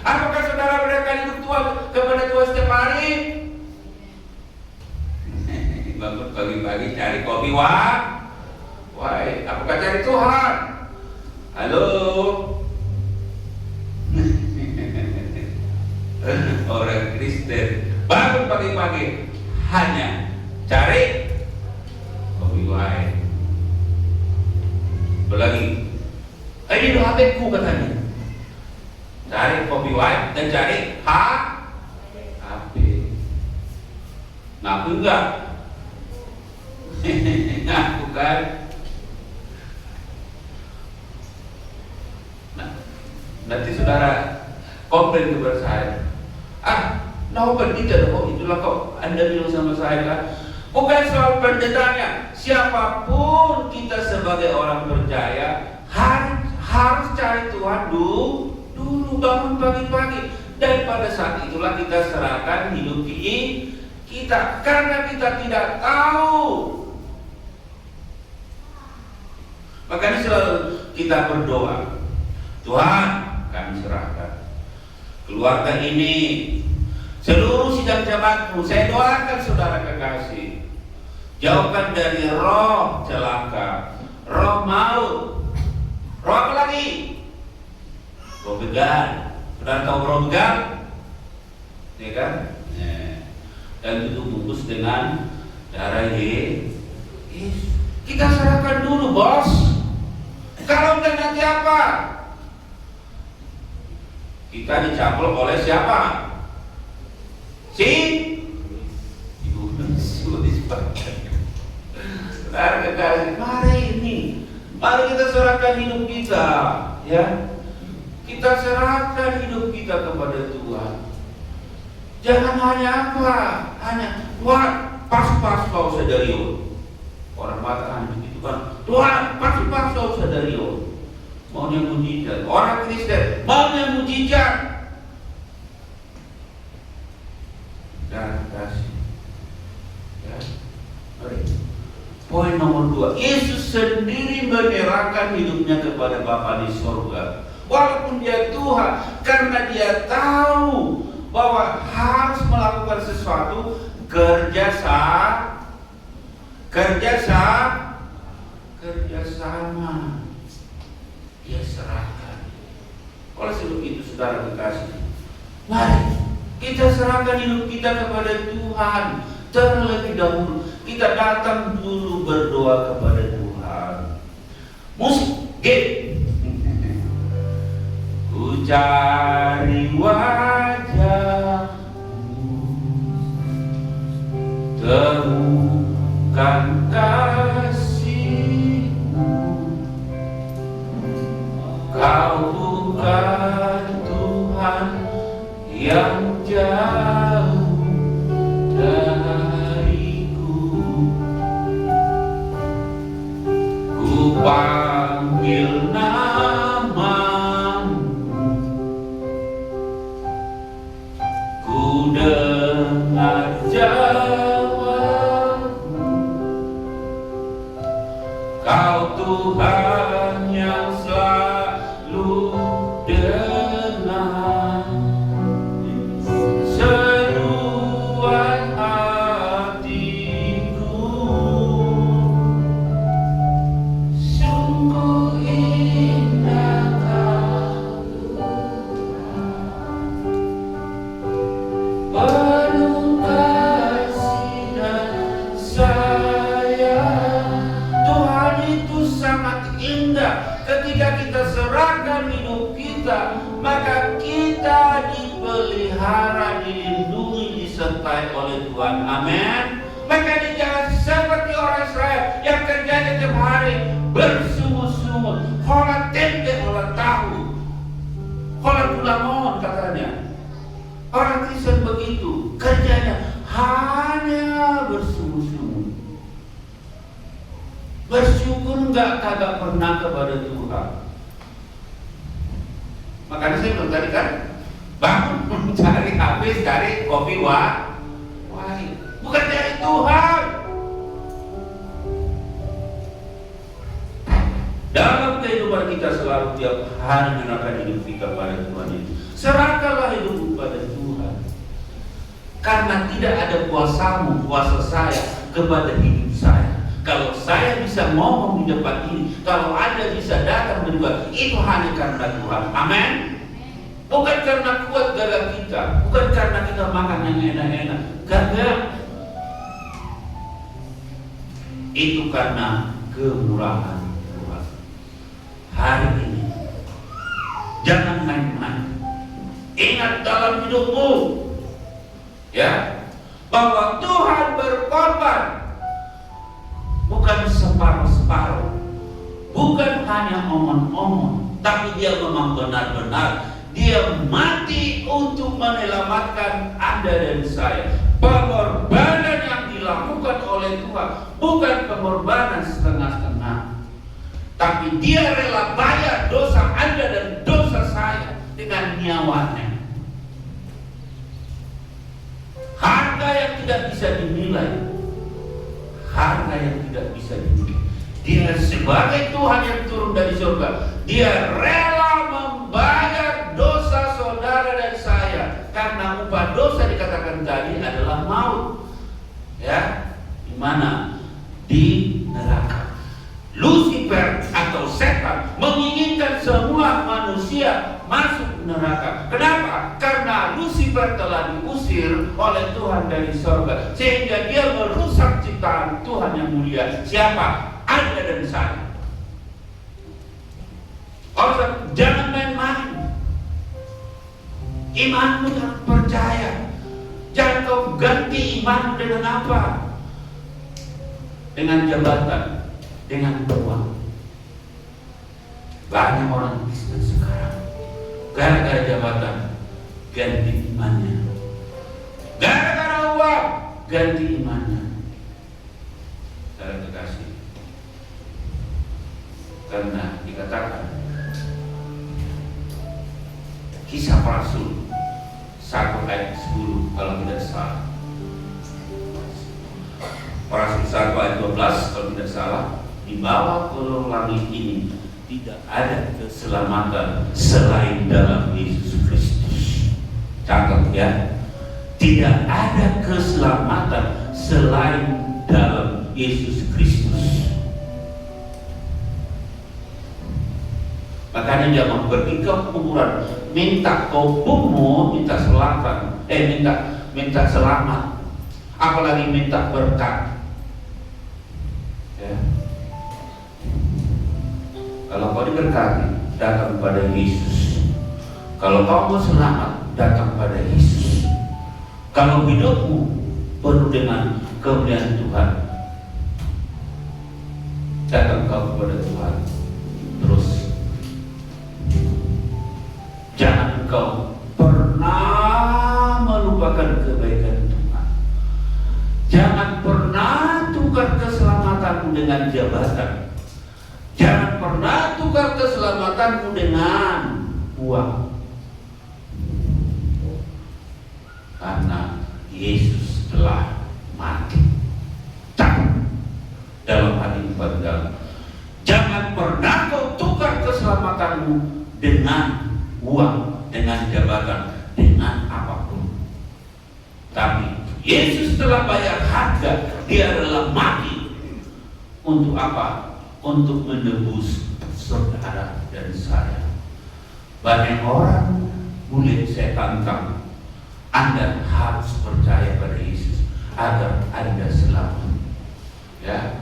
Apakah saudara menyerahkan hidup Tuhan kepada Tuhan setiap hari? Bangun pagi-pagi cari kopi, why? Apakah cari Tuhan? Halo. Orang Kristen bangun pagi-pagi hanya cari kopi, why? Belagi, ini doa hatiku katanya. Cari kopi white dan cari HP. Ngaku enggak? Ngaku kan? Nah, nanti saudara komplain kepada saya. Bukan tidak kok, itulah kok Anda bilang sama saya kan? Bukan soal pendetanya. Siapapun kita sebagai orang percaya harus cari Tuhan dulu bangun pagi-pagi, dan pada saat itulah kita serahkan hidup kita, karena kita tidak tahu. Makanya selalu kita berdoa, Tuhan, kami serahkan keluarga ini, seluruh sidang jemaatmu. Saya doakan saudara kekasih, jauhkan dari roh celaka, roh maut, roh apa lagi? Roh begal. Saudara tahu roh begal? Ya kan? Dan itu bungkus dengan darah Yesus. Kita serahkan dulu, bos. Kalau enggak nanti apa? Kita dicampur oleh siapa? Si Ibu Yesus. Saudara kekasih, mari kita serahkan hidup kita, ya. Kita serahkan hidup kita kepada Tuhan. Jangan hanya Tuhan, pas kau sadarion. Orang Batak begitu kan, Tuhan, pas kau sadarion. Maunya mujizat. Orang Kristen maunya mujizat. Dan kasih. Ya. Mari. Poin nomor 2, Yesus sendiri menyerahkan hidupnya kepada Bapa di surga. Walaupun dia Tuhan, karena dia tahu bahwa harus melakukan sesuatu, kerjasama. Dia serahkan. Oleh sebab itu, saudara kekasih, mari kita serahkan hidup kita kepada Tuhan. Terlebih dahulu kita datang dulu berdoa kepada Tuhan. Musik, ku cari wajah-Mu, temukan kasih-Mu. Kau bukan Tuhan yang jauh dariku. Ku panggil nama-Mu, ku dengar jawab-Mu. Kau Tuhan yang selalu dengar seruan hatiku. Sungguh indah Kau Tuhan, penuh kasih dan sayang. Tuhan itu sangat indah. Ketika kita serahkan hidup kita, maka kita dipelihara, dilindungi, disertai oleh Tuhan. Amin. Makanya jangan seperti orang Israel yang kerjanya tiap hari bersungut-sungut, hola tempe, hola tahu, hola tulamon katanya. Orang Kristen begitu, kerjanya hanya bersungut-sungut. Bersyukur kagak pernah kepada Tuhan. Makanya saya bilang tadi kan, bangun cari habis cari kopi wahid, bukan dari Tuhan. Dalam kehidupan kita selalu tiap hari menyerahkan hidup kita pada Tuhan itu. Serahkanlah hidup pada Tuhan. Karena tidak ada kuasamu, kuasa saya kepada hidup saya. Kalau saya bisa ngomong di depan ini, kalau Anda bisa datang berdua, itu hanya karena Tuhan. Amin. Bukan karena kuat gagah kita, bukan karena kita makan yang enak-enak. Gagah. Itu karena kemurahan Tuhan. Hari ini jangan main-main. Ingat dalam hidupmu, ya, bahwa Tuhan berkorban. Bukan separuh-separuh, bukan hanya omong-omong, tapi dia memang benar-benar dia mati untuk menyelamatkan Anda dan saya. Pengorbanan yang dilakukan oleh Tuhan bukan pengorbanan setengah-setengah, tapi dia rela bayar dosa Anda dan dosa saya dengan nyawanya. Harga yang tidak bisa dinilai, harga yang tidak bisa dinilai. Dia sebagai Tuhan yang turun dari surga, dia rela membayar dosa saudara dan saya, karena upah dosa dikatakan tadi adalah maut. Ya, di mana? Di neraka. Lucifer atau setan menginginkan semua manusia masuk neraka. Kenapa? Karena Lucifer telah diusir oleh Tuhan dari surga, sehingga dia merusak ciptaan Tuhan yang mulia. Siapa? Anda dan saya. Orang jangan main-main. Imanmu jangan percaya. Jangan kau ganti imanmu dengan apa? dengan jabatan, dengan uang. Banyak orang Kristen sekarang gara-gara jabatan ganti imannya, gara-gara uang ganti imannya. Saya kekasih, karena dikatakan Kisah Para Rasul 1 ayat 10 kalau tidak salah, Para Rasul 1 ayat 12 kalau tidak salah, di bawah kolong langit ini tidak ada keselamatan selain dalam Yesus Kristus. Catat ya, tidak ada keselamatan selain dalam Yesus Kristus. Makanya jangan pergi ke kuburan minta kopumu, minta selatan, minta selamat, apalagi minta berkat. Ya. Kalau kau diberkati, datang pada Yesus. Kalau kau mau selamat, datang pada Yesus. Kalau hidupmu penuh dengan kemuliaan Tuhan, datang kau kepada Tuhan. Terus jangan kau pernah melupakan kebaikan Tuhan. Jangan pernah tukar keselamatanmu dengan jabatan. Jangan pernah tukar keselamatanmu dengan uang. Karena Yesus telah mati. Catat dalam hati dalam. Jangan pernah kau tukar keselamatanmu dengan uang, dengan jabatan, dengan apapun. Tapi Yesus telah bayar harga. Dia adalah mati. Untuk apa? Untuk menebus saudara dan saya. Banyak orang boleh saya tantang, Anda harus percaya pada Yesus agar Anda selamat. Ya,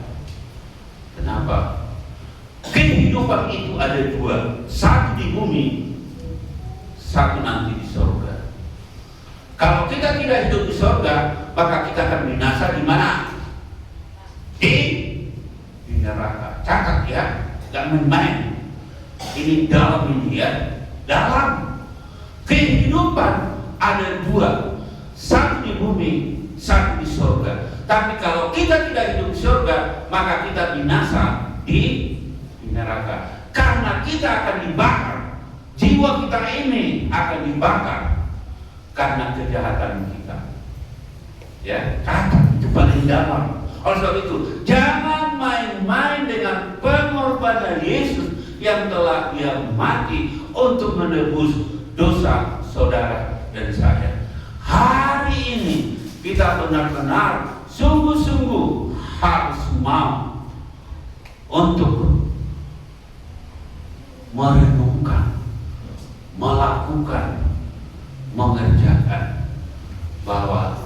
kenapa? Kehidupan itu ada dua, satu di bumi, satu nanti di surga. Kalau kita tidak hidup di surga, maka kita akan binasa di mana? Di neraka. Catat ya, gak main-main. Ini dalam ini ya, dalam kehidupan ada dua, satu di bumi, satu di surga. Tapi kalau kita tidak hidup di surga, maka kita binasa di neraka. Karena kita akan dibakar, jiwa kita ini akan dibakar karena kejahatan kita. Ya, catat itu paling dalam. Oleh sebab itu, jangan main-main dengan pengorbanan Yesus yang telah Dia mati untuk menebus dosa saudara dan saya. Hari ini kita benar-benar sungguh-sungguh harus mau untuk merenungkan, melakukan, mengerjakan bahwa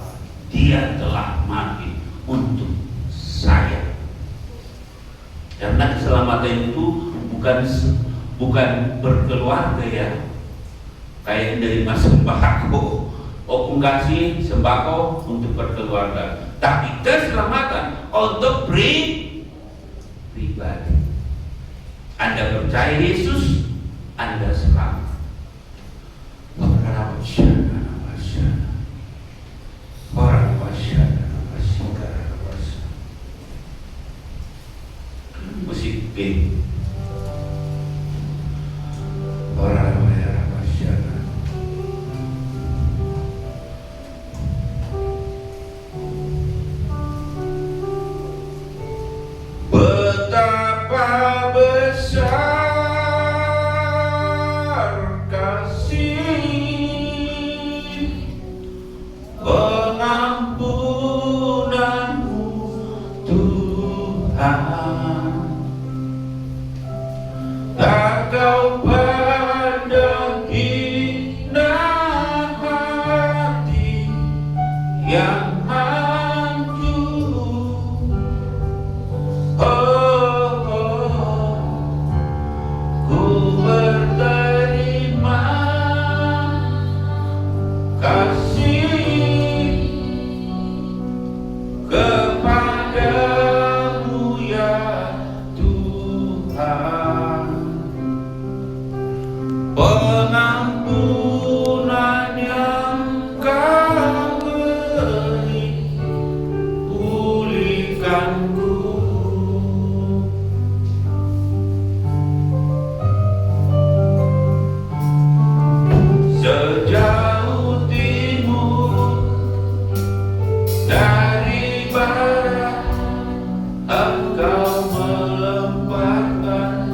Dia telah mati untuk saya. Karena keselamatan itu bukan berkeluarga ya, kayak dari mas sembako, opung kasih sembako untuk berkeluarga, tapi keselamatan untuk pribadi. Anda percaya Yesus, Anda selamat. Musik B. Betapa besar kasih pengampunanmu Tuhan. Tak kau pandang hina hati yang hancur. Ku berterima kasih kepadamu Tuhan, pengampunan yang Kau beri, pulihkanku. Sejauh timur dari barat, Engkau melemparkan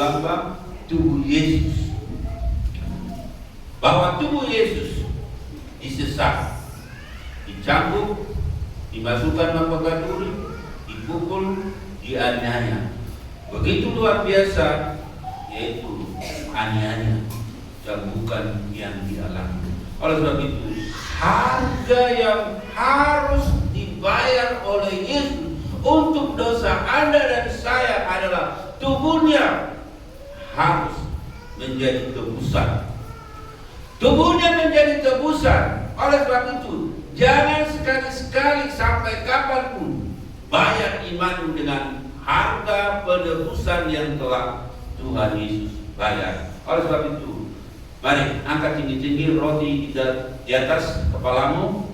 lambang tubuh Yesus. Bahwa tubuh Yesus disesak, dicambuk, dimasukkan mahkota duri, dipukul, dianiaya. Begitu luar biasa, yaitu aniaya, cambukan yang dialami. Oleh sebab itu, harga yang harus dibayar oleh Yesus untuk dosa Anda dan saya adalah tubuhnya harus menjadi tebusan. Tubuhnya menjadi tebusan. Oleh sebab itu, jangan sekali-sekali sampai kapanpun bayar imanmu dengan harga penebusan yang telah Tuhan Yesus bayar. Oleh sebab itu, mari angkat tinggi-tinggi roti di atas kepalamu.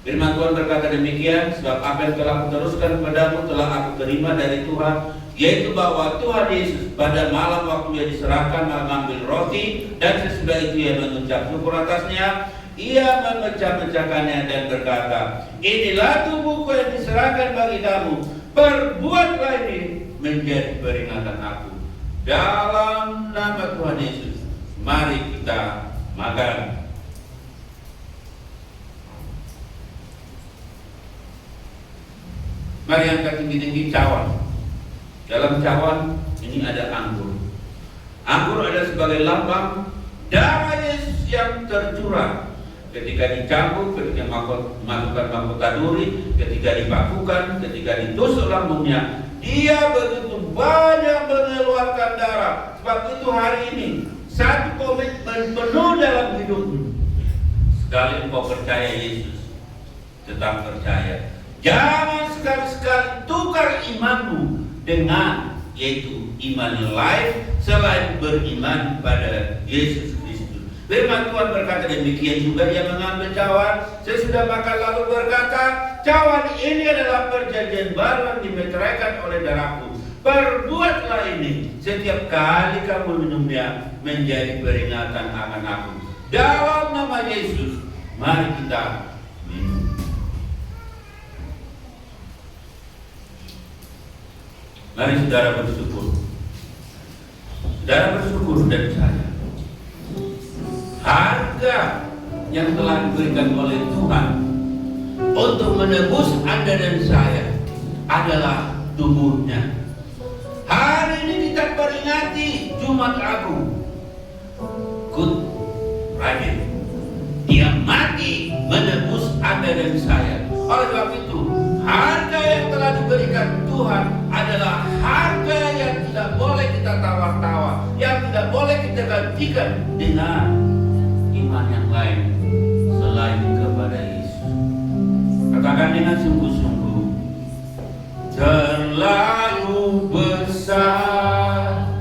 Firman Tuhan berkata demikian, sebab apa yang telah kuteruskan kepadamu telah aku terima dari Tuhan, yaitu bahwa Tuhan Yesus pada malam waktu Ia diserahkan mengambil roti, dan sesudah itu Ia mengucap syukur atasnya. Ia memecah-mecahkannya dan berkata, inilah tubuhku yang diserahkan bagi kamu, perbuatlah ini menjadi peringatan aku. Dalam nama Tuhan Yesus, mari kita makan. Mari angkat tinggi-tinggi cawan. Dalam cawan ini ada anggur. Anggur ada sebagai lambang darah Yesus yang tercurah ketika dicambuk, ketika masukkan mahkota duri, ketika dipakukan, ketika ditusuk lambungnya. Dia begitu banyak mengeluarkan darah. Sebab itu hari ini satu komitmen penuh dalam hidupmu. Sekali engkau percaya Yesus, tetap percaya. Jangan sekali-sekali tukar imanmu dengan yaitu iman lain selain beriman pada Yesus Kristus. Firman Tuhan berkata demikian juga. Ia mengambil cawan sesudah makan lalu berkata, cawan ini adalah perjanjian baru yang dimeteraikan oleh darahku. Perbuatlah ini setiap kali kamu minumnya menjadi peringatan akan aku. Dalam nama Yesus, mari kita minum. Mari saudara bersyukur. Saudara bersyukur dan saya. Harga yang telah diberikan oleh Tuhan untuk menebus Anda dan saya adalah tubuhnya. Hari ini kita peringati Jumat Agung, Good Friday. Dia mati menebus Anda dan saya. Oleh sebab itu, harga yang telah diberikan Tuhan adalah harga yang tidak boleh kita tawar-tawar, yang tidak boleh kita gantikan dengan iman yang lain selain kepada Yesus. Katakan dengan sungguh-sungguh, terlalu besar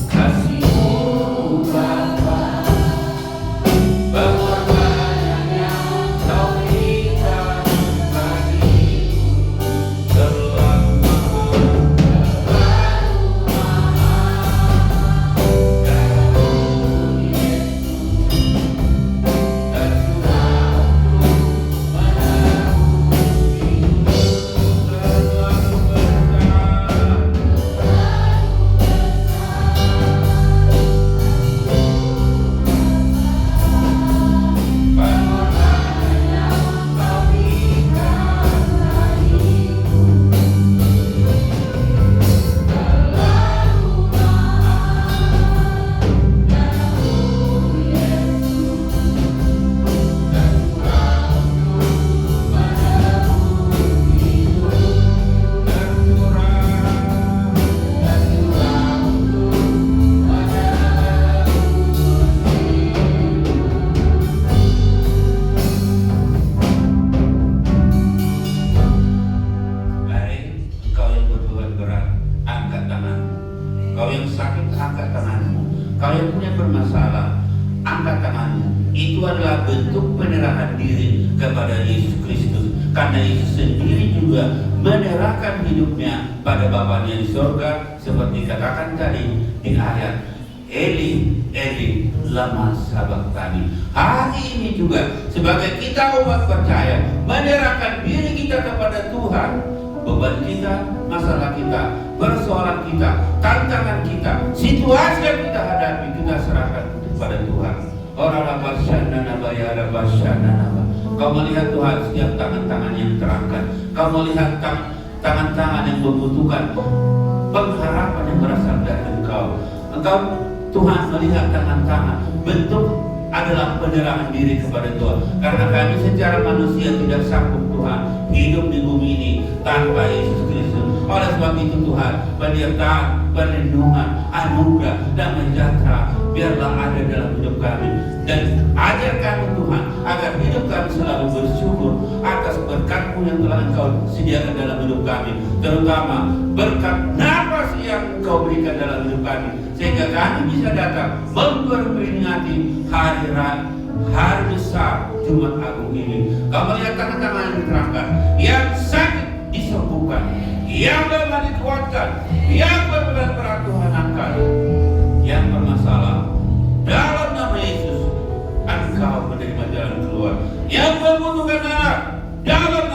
kasih-Mu Bapa. Karena Yesus sendiri juga menyerahkan hidupnya pada Bapanya di surga, seperti katakan tadi di ayat, Eli, Eli, lama sabachthani. Hari ini juga sebagai kita umat percaya menyerahkan diri kita kepada Tuhan, beban kita, masalah kita persoalan kita, tantangan kita, situasi yang kita hadapi, kita serahkan kepada Tuhan. Kau melihat Tuhan setiap tangan-tangan yang terangkat. Kau melihat tangan-tangan yang membutuhkan pengharapan yang berasal dari Engkau. Engkau Tuhan melihat tangan-tangan bentuk adalah penyerahan diri kepada Tuhan. Karena kami secara manusia tidak sanggup Tuhan hidup di bumi ini tanpa Yesus Kristus. Oleh sebab itu Tuhan, penyertaan, perlindungan, anugerah, dan sejahtera biarlah ada dalam hidup kami. Dan ajar kami Tuhan agar hidup kami selalu bersyukur atas berkat-Mu yang telah Engkau sediakan dalam hidup kami. Terutama berkat nafas yang Engkau berikan dalam hidup kami, sehingga kami bisa datang memperingati hari besar Jumat Agung ini. Kau melihat tangan-tangan yang diterangkan, yang sakit disembuhkan, yang lemah dikuatkan, yang berat Tuhan angkat, yang bermasalah dalam nama Yesus Engkau menerima jalan keluar, yang membutuhkan anak dalam